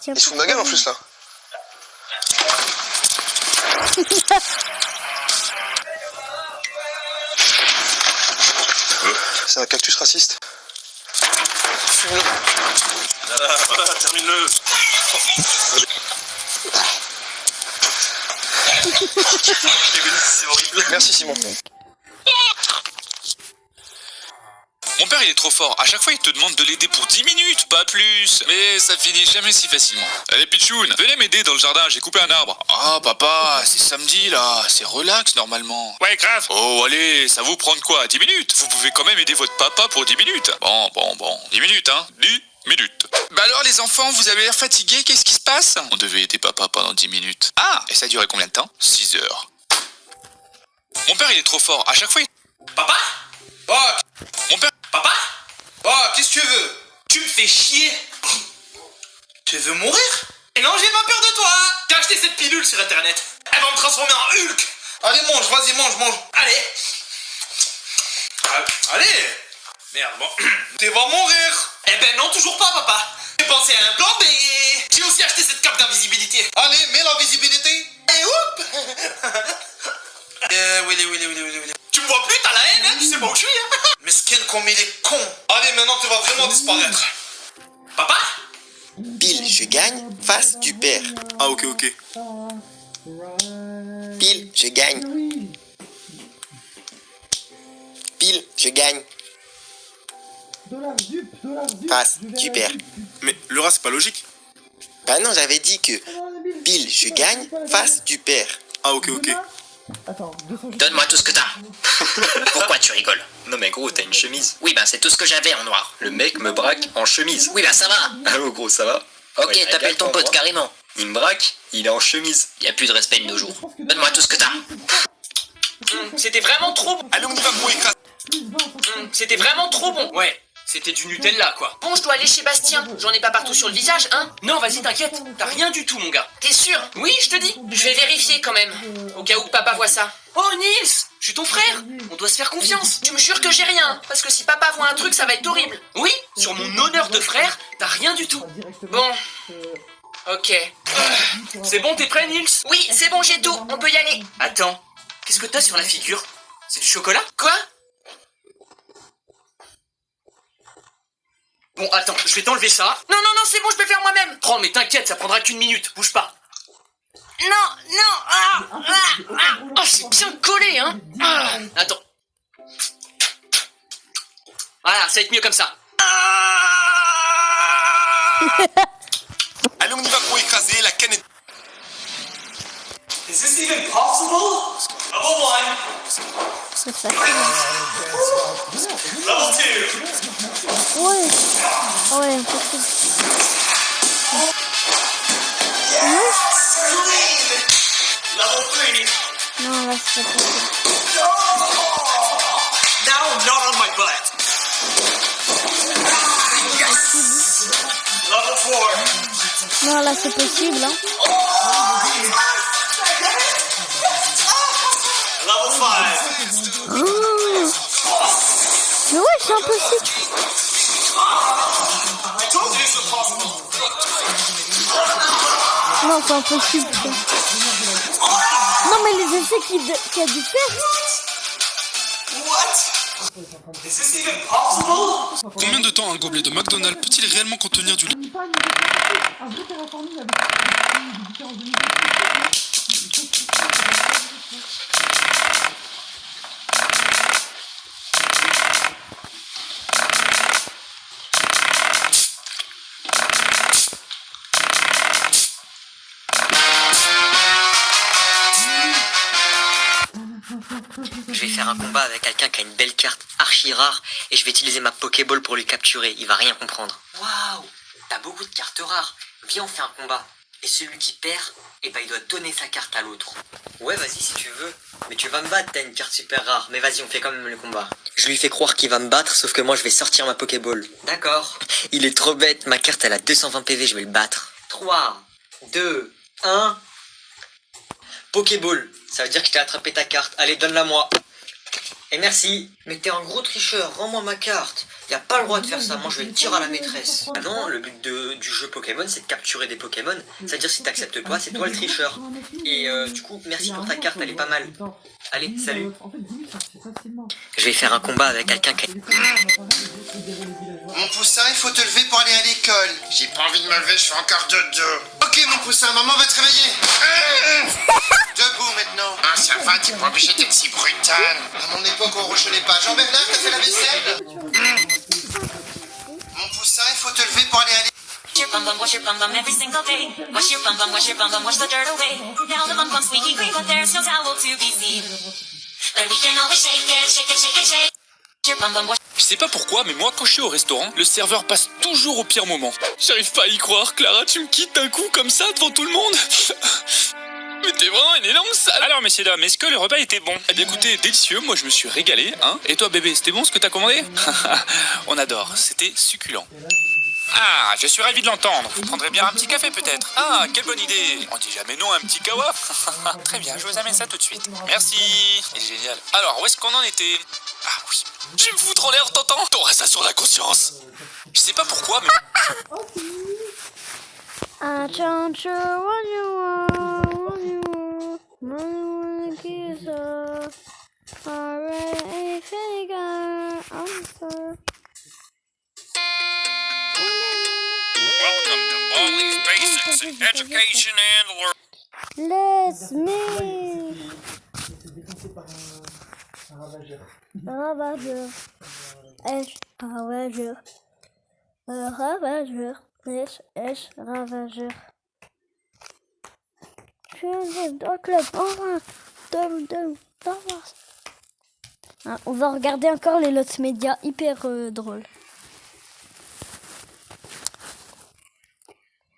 Tiens, Il se fout de ma gueule en plus là. C'est un cactus raciste. Voilà, termine-le. C'est horrible. Merci Simon. Mon père il est trop fort, à chaque fois il te demande de l'aider pour 10 minutes, pas plus. Mais ça finit jamais si facilement. Allez Pichoun, venez m'aider dans le jardin, j'ai coupé un arbre. Ah papa, c'est samedi là, c'est relax normalement. Ouais grave. Oh allez, ça vous prend quoi, 10 minutes? Vous pouvez quand même aider votre papa pour 10 minutes. Bon, 10 minutes hein, 10 minutes. Bah alors les enfants, vous avez l'air fatigués, qu'est-ce qui se passe? On devait aider papa pendant 10 minutes. Ah, et ça a duré combien de temps? 6 heures. Mon père il est trop fort, à chaque fois il... Papa? Oh, Mon père... papa? Oh, qu'est-ce que tu veux? Tu me fais chier. Tu veux mourir? Et non, j'ai pas peur de toi. J'ai acheté cette pilule sur internet. Elle va me transformer en Hulk. Allez mange, vas-y mange. Allez. Allez. Merde, bon. Tu vas mourir. Eh ben non, toujours pas, papa. J'ai pensé à un plan B. J'ai aussi acheté cette cape d'invisibilité. Allez, mets la visibilité. Et oups. Oui. Tu me vois plus, t'as la haine, hein. Tu sais pas où je suis, hein. Mesquin comme il est con. Allez, maintenant tu vas vraiment disparaître. Papa? Pile, je gagne, face, tu perds. Ah ok. Pile, je gagne. Pile, je gagne. Face, tu perds. Mais le rat c'est pas logique. Bah non, j'avais dit que pile, je gagne, face, tu perds. Ah ok. Donne-moi tout ce que t'as. Pourquoi tu rigoles? Non mais gros, t'as une chemise. Oui, ben c'est tout ce que j'avais en noir. Le mec me braque en chemise. Oui, ben ça va. Allô gros, ça va? Ok, Ouais, t'appelles regarde ton pour pote moi. carrément. Il me braque, il est en chemise. Y a plus de respect de nos jours. Donne-moi tout ce que t'as. C'était vraiment trop bon. Allez on y va pour écraser. C'était vraiment trop bon. Ouais. C'était du Nutella, quoi. Bon, je dois aller chez Bastien. J'en ai pas partout sur le visage, hein? Non, vas-y, t'inquiète. T'as rien du tout, mon gars. T'es sûr? Oui, je te dis. Je vais vérifier quand même. Au cas où papa voit ça. Oh, Nils, je suis ton frère. On doit se faire confiance. Tu me jures que j'ai rien. Parce que si papa voit un truc, ça va être horrible. Oui, sur mon honneur de frère, t'as rien du tout. Bon. Ok. C'est bon, t'es prêt, Nils? Oui, c'est bon, j'ai tout. On peut y aller. Attends, qu'est-ce que t'as sur la figure? C'est du chocolat? Quoi? Bon, attends, je vais t'enlever ça. Non, c'est bon, je peux faire moi-même. Prends, mais t'inquiète, ça prendra qu'une minute. Bouge pas. Non. Oh, c'est bien collé, hein? Attends. Voilà, ça va être mieux comme ça. Allez on y va pour écraser la canette. Is this even possible? Level 1, C'est facile. level 2. Ouais, impossible. Level 3. Non, là, c'est pas possible. Now, not on my butt. Level 4. Non, là, c'est possible, hein. Level 5. Mais ouais, c'est impossible. I told you this was possible. Non, c'est impossible. ça. Non, mais les essais qu'il a dû faire. What? Is this even possible? Combien de temps un gobelet de McDonald's peut-il réellement contenir du lait? Je vais faire un combat avec quelqu'un qui a une belle carte archi rare et je vais utiliser ma Pokéball pour lui capturer. Il va rien comprendre. Waouh, t'as beaucoup de cartes rares. Viens, on fait un combat. Et celui qui perd, eh ben, il doit donner sa carte à l'autre. Ouais, vas-y si tu veux. Mais tu vas me battre, t'as une carte super rare. Mais vas-y, on fait quand même le combat. Je lui fais croire qu'il va me battre, sauf que moi, je vais sortir ma Pokéball. D'accord. Il est trop bête. Ma carte, elle a 220 PV, je vais le battre. 3, 2, 1... Pokéball, ça veut dire que je t'ai attrapé ta carte. Allez, donne-la moi. Et merci. Mais t'es un gros tricheur, rends-moi ma carte. Y a pas le droit de faire ça, moi je vais le dire à la maîtresse. Ah non, le but du jeu Pokémon c'est de capturer des Pokémon. C'est-à-dire si t'acceptes pas, c'est toi le tricheur. Et du coup, merci pour ta carte, elle est pas mal. Allez, salut. Je vais faire un combat avec quelqu'un qui... Mon poussin, il faut te lever pour aller à l'école. J'ai pas envie de me lever, je fais encore dodo. Ok, mon poussin, maman va te réveiller. Debout maintenant. Ah, ça va, t'es pas obligé d'être si brutal. À mon époque, on rechaudait pas. Jean-Bernard, t'as fait la vaisselle? Mon poussin, il faut te lever pour aller à l'école. Wash your bum bum every single day. Wash your bum bum, wash your bum bum, wash the dirt away. Now the bum bum's squeaky clean, but there's no towel to be seen. But we can always shake it, shake it, shake it, shake. Your bum bum, wash. Je sais pas pourquoi, mais moi quand je suis au restaurant, le serveur passe toujours au pire moment. J'arrive pas à y croire, Clara, tu me quittes d'un coup comme ça devant tout le monde. Mais t'es vraiment une énorme sale. Alors messieurs dames, est-ce que le repas était bon? Eh bien écoutez, délicieux, moi je me suis régalé, hein. Et toi bébé, c'était bon ce que t'as commandé? On adore, c'était succulent. Ah, je suis ravi de l'entendre. Vous prendrez bien un petit café peut-être? Ah, quelle bonne idée. On dit jamais non à un petit kawa. Très bien, je vous amène ça tout de suite. Merci. Il est génial. Alors, où est-ce qu'on en était? Ah oui. Je vais me foutre en l'air, t'entends? T'auras ça sur la conscience. Je sais pas pourquoi, mais... I don't know what you want, kiss her. Already figure answer. Welcome to Baldi's Basics in Education and Learning. Let's me. Ravageur. Ravageur. Ravageur. Ravageur. Je vais dans le club. Ah, on va regarder encore les lots médias hyper drôles.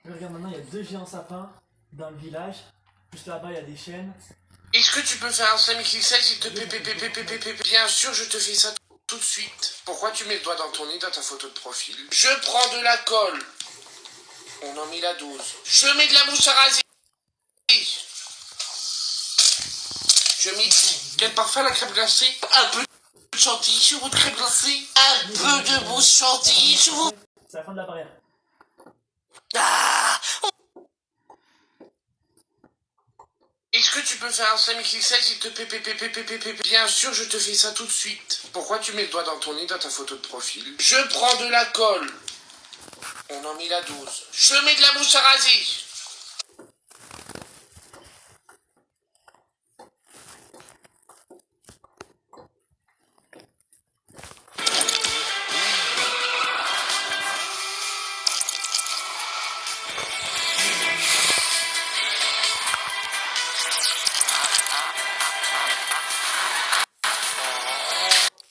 Regarde, maintenant il y a 2 géants sapins dans le village. Juste là-bas il y a des chaînes. Est-ce que tu peux faire un 5XL s'il te plaît? Bien sûr, je te fais ça tout de suite. Pourquoi tu mets le doigt dans ton nez dans ta photo de profil? Je prends de la colle. On en met la dose. Je mets de la mousse à raser. Je mets quel parfum, la crème glacée? Un peu de chantilly sur votre crème glacée. Un peu de mousse chantilly sur vous. C'est la fin de la barrière. Ah! Est-ce que tu peux faire un 5XL s'il te plaît? Bien sûr, je te fais ça tout de suite. Pourquoi tu mets le doigt dans ton nez dans ta photo de profil? Je prends de la colle. On en met la dose. Je mets de la mousse à raser.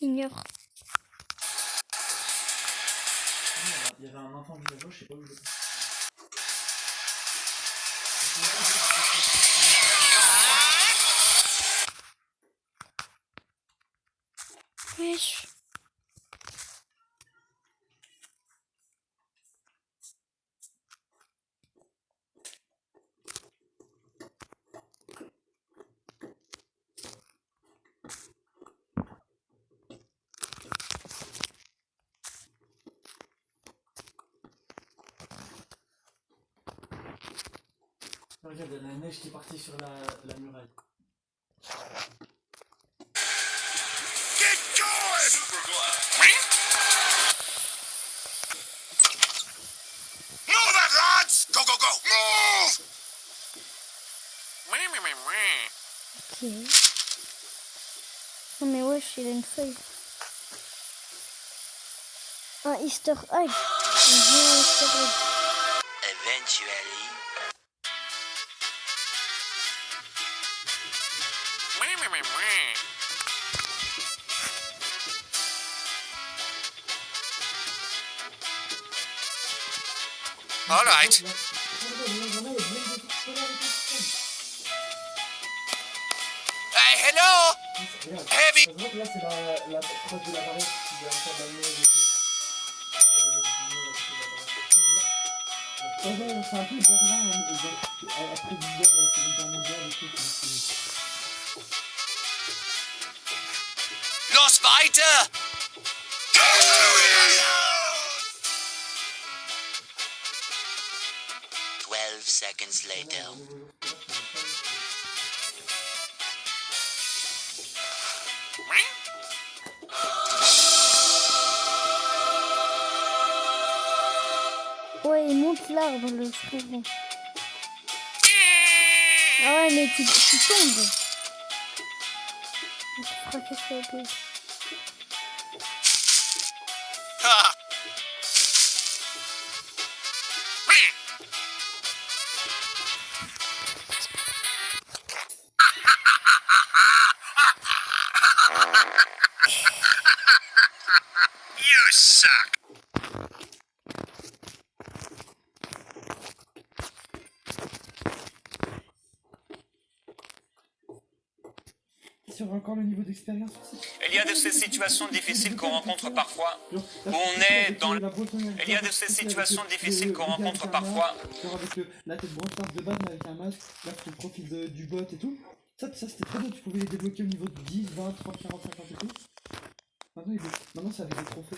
Ignore. Il y avait un enfant villageois, je sais pas où il était. Wesh. Regarde, il y a la neige qui est partie sur la muraille. Move it, lads! Go, go, go! Move! Ok. Non mais wesh, il a une feuille. Un easter egg. Un vieux easter egg. Eventually. All right. Hey, hello! Heavy! Ça se voit que là c'est la proche de la barrière, il y a encore de la neige et tout. Ouais, c'est un peu Berlin, après du la Seconde Guerre mondiale et tout. Los weiter! Ouais, il monte l'arbre, le frérot. Ah ouais, mais tu tombes. Je suis fracassé un peu. You suck. Sur encore le niveau d'expérience aussi. Il y a de ces situations difficiles qu'on rencontre parfois. Genre, Où on est dans la boissonnerie, Il y a de ces avec situations le- difficiles qu'on le gars rencontre avec un parfois. masque, genre avec la tête branchard de base, mais avec un masque, là tu profites du bot et tout. Ça c'était très bien, tu pouvais les débloquer au niveau de 10, 20, 30, 40, 50 et tout. Maintenant c'est avec des trophées.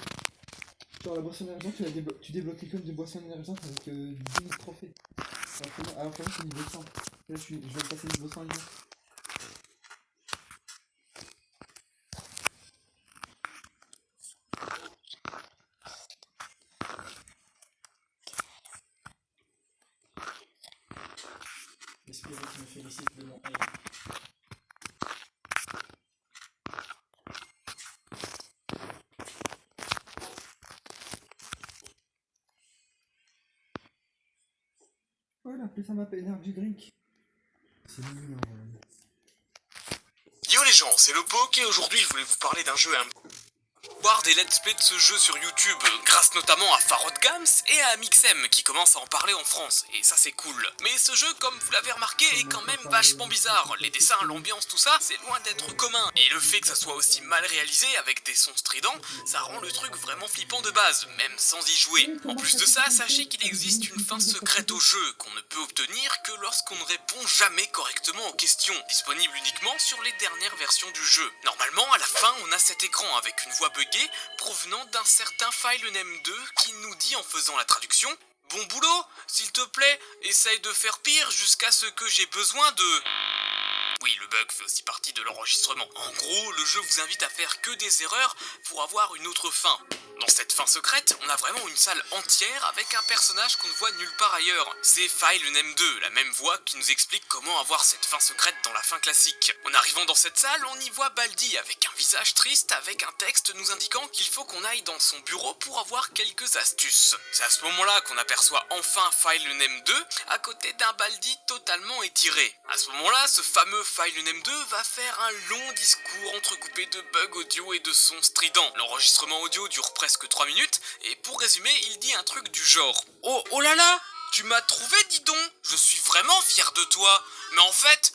Genre la boisson énergisante, tu débloques comme des boissons énergisantes avec 10 000 trophées. Alors que moi c'est niveau 100. Là je vais passer niveau 100 hier. L'esprit qui me félicite de mon aim. Voilà, plus ça m'appelle Energy Drink. C'est mignon. Yo les gens, c'est le Poke et aujourd'hui je voulais vous parler d'un jeu voir des let's play de ce jeu sur YouTube, grâce notamment à Farod Gams et à Mixem qui commencent à en parler en France, et ça c'est cool. Mais ce jeu, comme vous l'avez remarqué, est quand même vachement bizarre. Les dessins, l'ambiance, tout ça, c'est loin d'être commun. Et le fait que ça soit aussi mal réalisé, avec des sons stridents, ça rend le truc vraiment flippant de base, même sans y jouer. En plus de ça, sachez qu'il existe une fin secrète au jeu, qu'on ne peut obtenir que lorsqu'on ne répond jamais correctement aux questions, disponible uniquement sur les dernières versions du jeu. Normalement, à la fin, on a cet écran avec une voix buggée, provenant d'un certain FileName 2 qui nous dit en faisant la traduction « Bon boulot, s'il te plaît, essaye de faire pire jusqu'à ce que j'ai besoin de... » Oui, le bug fait aussi partie de l'enregistrement. En gros, le jeu vous invite à faire que des erreurs pour avoir une autre fin. Dans cette fin secrète, on a vraiment une salle entière avec un personnage qu'on ne voit nulle part ailleurs. C'est FileName 2, la même voix qui nous explique comment avoir cette fin secrète dans la fin classique. En arrivant dans cette salle, on y voit Baldi avec un visage triste avec un texte nous indiquant qu'il faut qu'on aille dans son bureau pour avoir quelques astuces. C'est à ce moment-là qu'on aperçoit enfin FileName 2 à côté d'un Baldi totalement étiré. À ce moment-là, ce fameux FileName 2 va faire un long discours entrecoupé de bugs audio et de sons stridents. L'enregistrement audio dure presque 3 minutes, et pour résumer, il dit un truc du genre « Oh là là, tu m'as trouvé, dis donc, je suis vraiment fier de toi, mais en fait,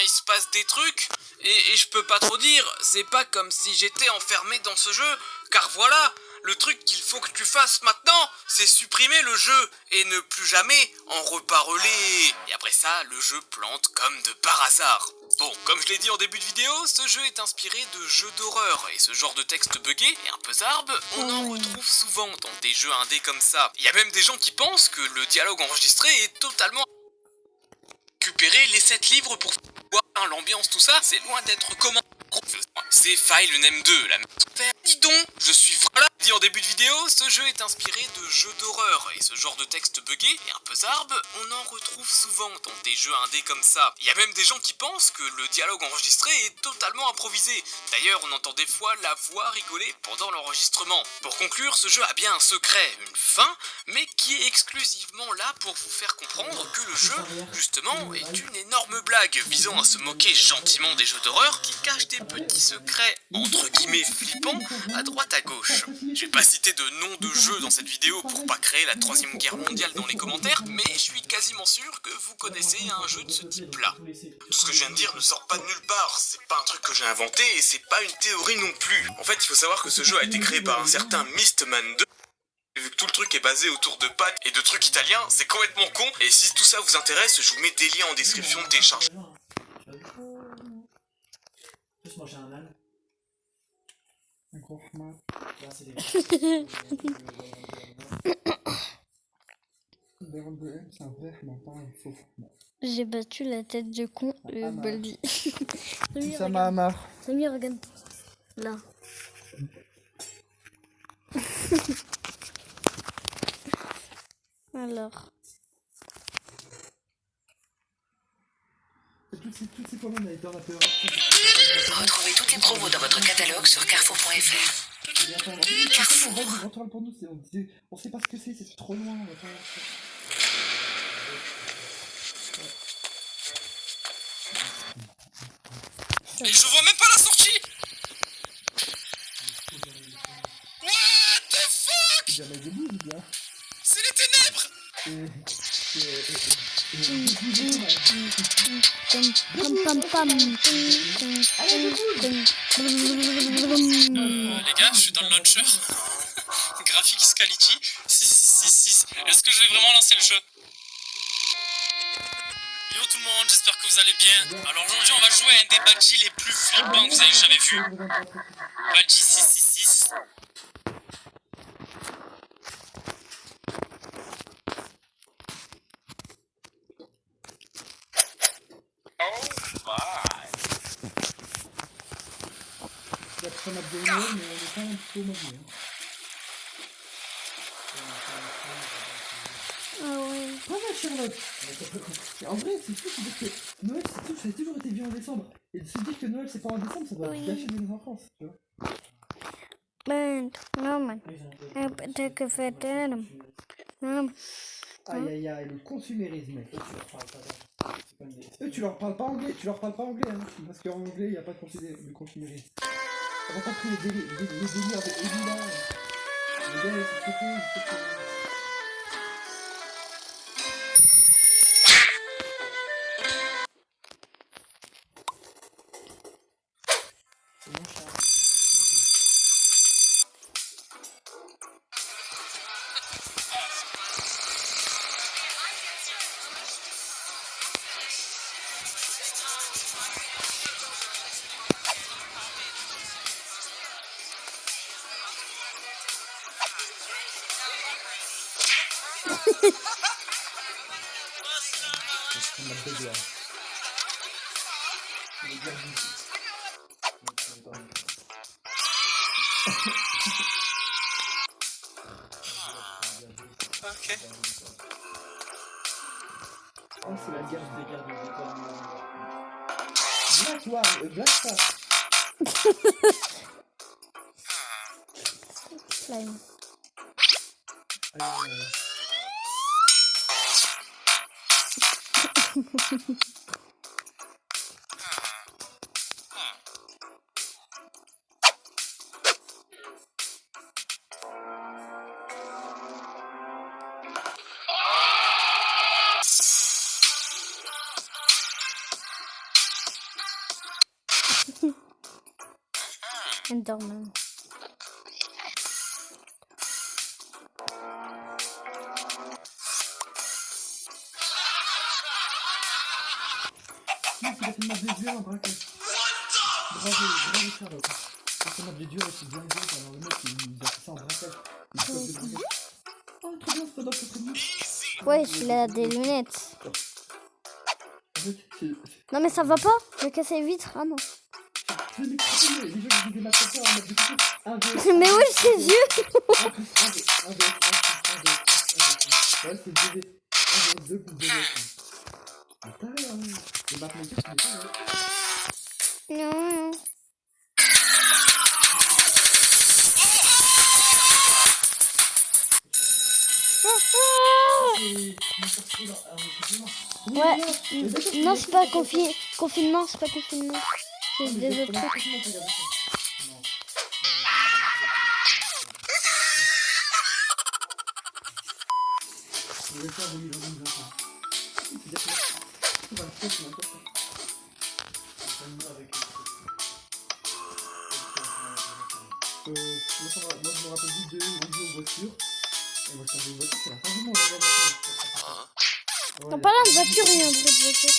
il se passe des trucs, et je peux pas trop dire, c'est pas comme si j'étais enfermé dans ce jeu, car voilà, le truc qu'il faut que tu fasses maintenant, c'est supprimer le jeu, et ne plus jamais en reparler. » Et après ça, le jeu plante comme de par hasard. Bon, comme je l'ai dit en début de vidéo, ce jeu est inspiré de jeux d'horreur, et ce genre de texte buggé et un peu zarbe, on en retrouve souvent dans des jeux indés comme ça. Il y a même des gens qui pensent que le dialogue enregistré est totalement... Récupérer les 7 livres pour voir l'ambiance, tout ça, c'est loin d'être commun. C'est FileName 2, la même... Dis donc, je suis voilà. Dit en début de vidéo, ce jeu est inspiré de jeux d'horreur, et ce genre de texte buggé et un peu zarbe, on en retrouve souvent dans des jeux indés comme ça. Il y a même des gens qui pensent que le dialogue enregistré est totalement improvisé. D'ailleurs, on entend des fois la voix rigoler pendant l'enregistrement. Pour conclure, ce jeu a bien un secret, une fin, mais qui est exclusivement là pour vous faire comprendre que le jeu, justement, est une énorme blague visant à se moquer gentiment des jeux d'horreur qui cachent des petits secrets, entre guillemets flippants, à droite à gauche. Je vais pas citer de nom de jeu dans cette vidéo pour pas créer la 3ème guerre mondiale dans les commentaires, mais je suis quasiment sûr que vous connaissez un jeu de ce type-là. Tout ce que je viens de dire ne sort pas de nulle part, c'est pas un truc que j'ai inventé et c'est pas une théorie non plus. En fait, il faut savoir que ce jeu a été créé par un certain Mistman 2. Vu que tout le truc est basé autour de pâtes et de trucs italiens, c'est complètement con, et si tout ça vous intéresse, je vous mets des liens en description de téléchargement. Juste manger un âne. Un gros fromage. Là, c'est des... 42M, c'est un vrai formant, pas un faux formant. J'ai battu la tête du con Baldi. Ça m'a marre. Samir, regarde. Là. Alors. Toutes ces commandes avec un peu. Retrouvez toutes les promos dans votre catalogue sur carrefour.fr. Carrefour. Pour nous, on sait pas ce que c'est trop loin. On va pas... Et je vois même pas la sortie. What the fuck? Jamais debout, bien. C'est les ténèbres. Les gars, je suis dans le launcher. Graphics Quality 6666. Est-ce que je vais vraiment lancer le jeu? Yo tout le monde, j'espère que vous allez bien. Alors aujourd'hui on va jouer à un des badges les plus flippants que vous avez jamais vu. Badge 666. Ça m'a donné, mais on est pas un petit peu mauvais. Ah ouais. Pas mal, Charlotte. En vrai, c'est fou, c'est dire que Noël, ça a toujours été vu en décembre. Et de se dire que Noël, c'est pas en décembre, ça doit gâcher des enfants, tu vois. Aïe aïe aïe, le consumérisme, mec. Eux, tu leur parles pas anglais, hein. Parce qu'en anglais, il n'y a pas de consumérisme. On va pas pris les délires de Eddie là. Les gars, c'est pété, Ok. Oh, c'est la guerre des guerres de Black War, Black Star. Slime. Enderman. Il a fait une mode de dur en braquage. Bravo Charlotte. Il a fait une mode de dur et c'est bien joué. Alors le mec il a fait ça en braquage. Il chope de braquage. Oh trop bien, c'est pas très bien. Ouais, il a des lunettes. En fait, c'est... Non mais ça va pas. Je vais casser les vitres. Ah non. Les mecs, les jeux qui des matraqueurs en mode de couteau. Mais oui, ses yeux. Ouais, c'est 2v. 1v2 plus 2v. Mais t'as rien, hein. Les mathématiques, c'est pas vrai. Non. Ouais, non, c'est pas confinement, c'est pas confinement. C'est des autres trucs. Moi je me rappelle juste de on joue aux voitures. Et moi je t'en dis une voiture, c'est la fin du monde. En parlant de voiture, il y a un bruit de voiture.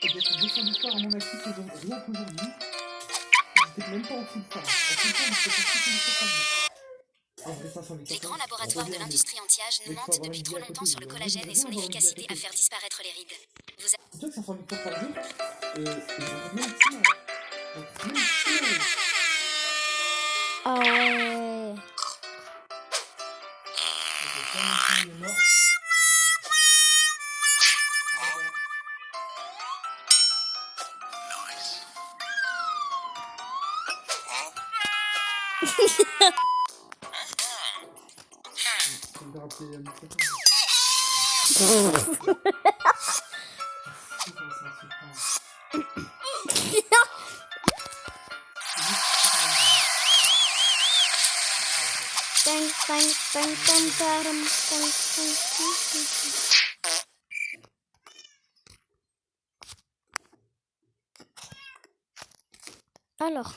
Et bien, 200 histoires à mon actif aujourd'hui, rien qu'aujourd'hui. J'étais même pas en full temps. En full temps, je fais pas 600 histoires par jour. En vrai, 500 Les histoires grands laboratoires de l'industrie anti-âge nous mentent depuis trop longtemps sur le collagène et son efficacité à faire disparaître les rides. Vous C'est sûr que 500 histoires par jour, j'en même si mal. Donc, même si mal. Ah ouais. Il est mort. Je vais rappeler à mon frère. Bang, bang, bang, bang, bang, bang, bang. Alors,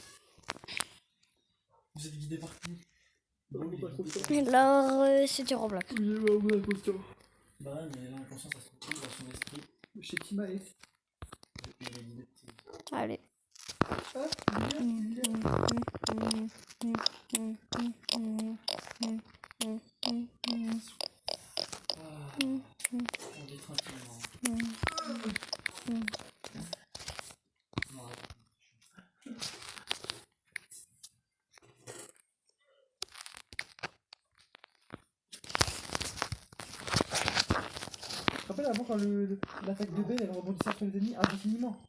Vous êtes guidé par qui? alors c'est du Roblox. Oui, bah, vous avez conscience. Bah, mais l'inconscient, ça se retrouve dans son esprit. Chez Timae. Il est guidé. Allez. On dit tranquillement. Tu te rappelles avant quand l'attaque de B elle rebondissait sur les ennemis indéfiniment?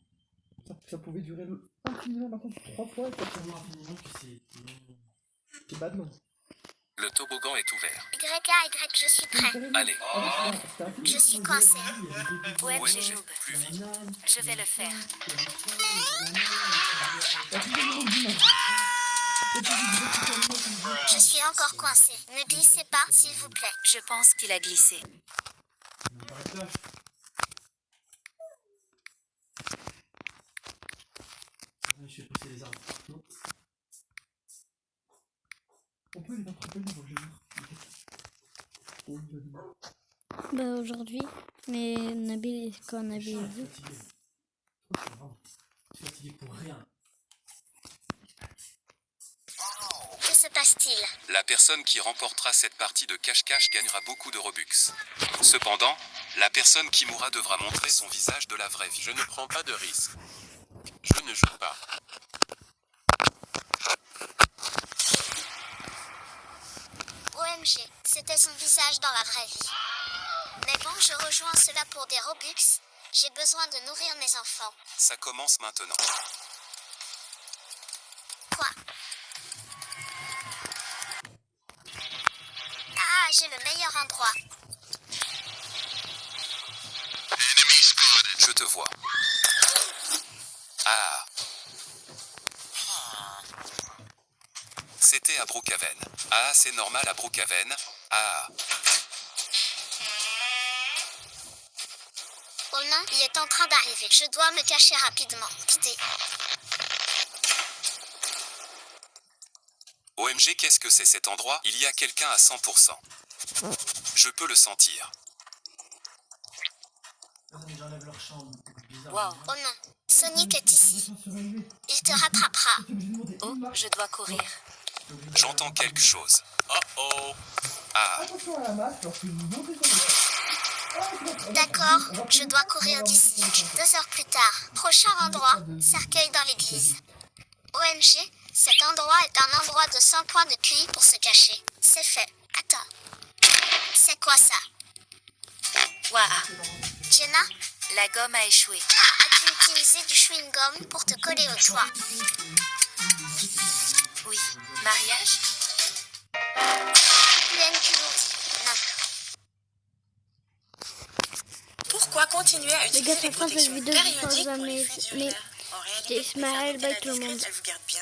Ça pouvait durer infiniment, maintenant 3 fois et ça pouvait infiniment que c'est bad non. Le toboggan est ouvert. YAY, je suis prêt. Allez. Je suis coincé. Ouais, Joub. plus vite. Je vais le faire. Je suis encore coincé. Ne glissez pas, s'il vous plaît. Je pense qu'il a glissé. Je vais pousser les arbres partout. On peut les attraper pour le jeu. Bah aujourd'hui, mais Nabil, quand Nabil est vu. Je suis fatigué pour rien. Que se passe-t-il? La personne qui remportera cette partie de cache-cache gagnera beaucoup de Robux. Cependant, la personne qui mourra devra montrer son visage de la vraie vie. Je ne prends pas de risque. Je ne joue pas. OMG, c'était son visage dans la vraie vie. Mais bon, je rejoins cela pour des Robux. J'ai besoin de nourrir mes enfants. Ça commence maintenant. Quoi? Ah, j'ai le meilleur endroit. Je te vois. Ah. C'était à Brookhaven. Ah, c'est normal à Brookhaven. Ah. Oh non, il est en train d'arriver. Je dois me cacher rapidement. Quittez. OMG, qu'est-ce que c'est cet endroit? Il y a quelqu'un à 100%. Je peux le sentir. Wow. Oh non, Sonic est ici. Il te rattrapera. Oh, je dois courir. J'entends quelque chose. Oh oh. Ah. D'accord, je dois courir d'ici. 2 heures plus tard, prochain endroit, cercueil dans l'église. OMG, cet endroit est un endroit de 100 points de QI pour se cacher. C'est fait. Attends. C'est quoi ça? Waouh. Jenna? La gomme a échoué. As-tu utilisé du chewing-gum pour te coller au toit? Oui. Mariage? Non. Pourquoi continuer à Les utiliser gars, les c'est fin de cette protections vidéo, je pense périodiques pour les jamais. fluides Mais urinaires? En réalité, c'était Ismaël, bye tout le monde. elle vous garde bien.